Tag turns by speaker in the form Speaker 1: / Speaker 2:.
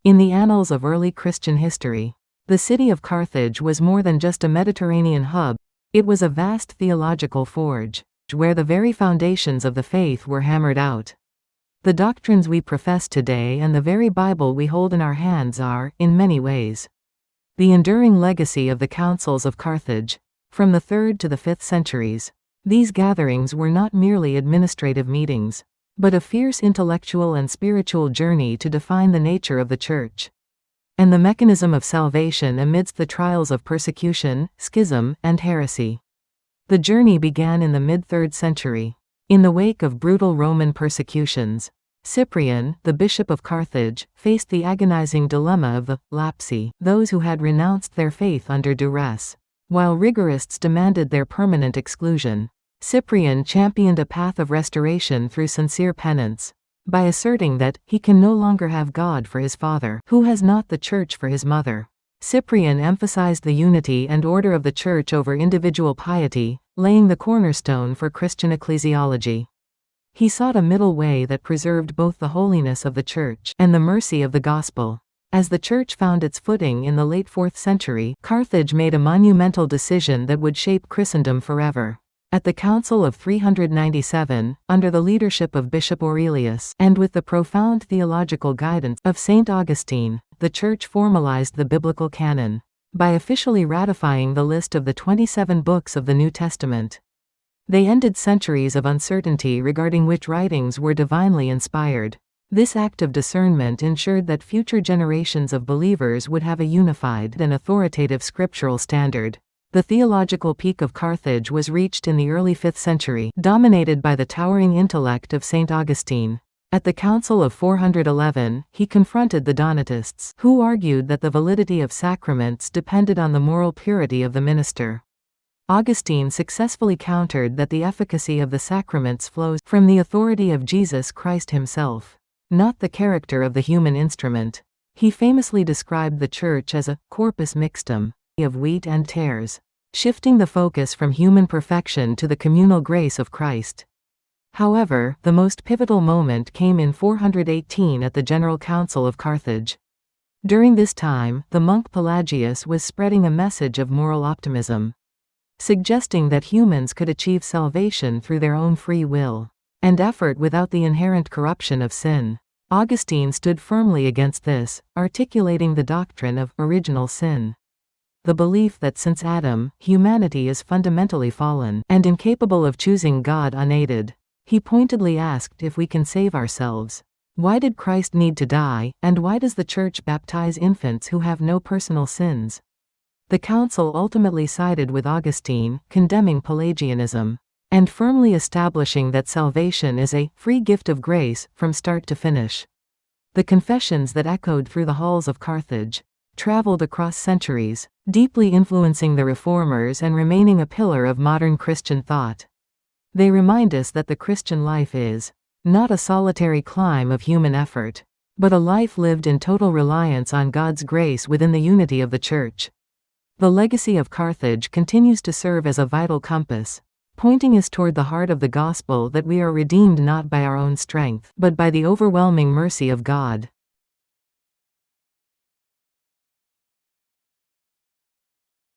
Speaker 1: In the annals of early Christian history, the city of Carthage was more than just a Mediterranean hub, it was a vast theological forge, where the very foundations of the faith were hammered out. The doctrines we profess today and the very Bible we hold in our hands are, in many ways, the enduring legacy of the Councils of Carthage. From the 3rd to the 5th centuries, these gatherings were not merely administrative meetings, but a fierce intellectual and spiritual journey to define the nature of the Church and the mechanism of salvation amidst the trials of persecution, schism, and heresy. The journey began in the mid-3rd century. In the wake of brutal Roman persecutions, Cyprian, the bishop of Carthage, faced the agonizing dilemma of the Lapsi, those who had renounced their faith under duress. While rigorists demanded their permanent exclusion, Cyprian championed a path of restoration through sincere penance, by asserting that he can no longer have God for his father, who has not the Church for his mother. Cyprian emphasized the unity and order of the Church over individual piety, laying the cornerstone for Christian ecclesiology. He sought a middle way that preserved both the holiness of the Church and the mercy of the Gospel. As the Church found its footing in the late 4th century, Carthage made a monumental decision that would shape Christendom forever. At the Council of 397, under the leadership of Bishop Aurelius, and with the profound theological guidance of St. Augustine, the Church formalized the biblical canon by officially ratifying the list of the 27 books of the New Testament. They ended centuries of uncertainty regarding which writings were divinely inspired. This act of discernment ensured that future generations of believers would have a unified and authoritative scriptural standard. The theological peak of Carthage was reached in the early 5th century, dominated by the towering intellect of St. Augustine. At the Council of 411, he confronted the Donatists, who argued that the validity of sacraments depended on the moral purity of the minister. Augustine successfully countered that the efficacy of the sacraments flows from the authority of Jesus Christ himself, not the character of the human instrument. He famously described the Church as a corpus mixtum of wheat and tares, shifting the focus from human perfection to the communal grace of Christ. However, the most pivotal moment came in 418 at the General Council of Carthage. During this time, the monk Pelagius was spreading a message of moral optimism, suggesting that humans could achieve salvation through their own free will and effort without the inherent corruption of sin. Augustine stood firmly against this, articulating the doctrine of original sin, the belief that since Adam, humanity is fundamentally fallen and incapable of choosing God unaided. He pointedly asked if we can save ourselves. Why did Christ need to die, and why does the Church baptize infants who have no personal sins? The Council ultimately sided with Augustine, condemning Pelagianism, and firmly establishing that salvation is a free gift of grace, from start to finish. The confessions that echoed through the halls of Carthage traveled across centuries, deeply influencing the reformers and remaining a pillar of modern Christian thought. They remind us that the Christian life is not a solitary climb of human effort, but a life lived in total reliance on God's grace within the unity of the Church. The legacy of Carthage continues to serve as a vital compass, pointing us toward the heart of the gospel that we are redeemed not by our own strength, but by the overwhelming mercy of God.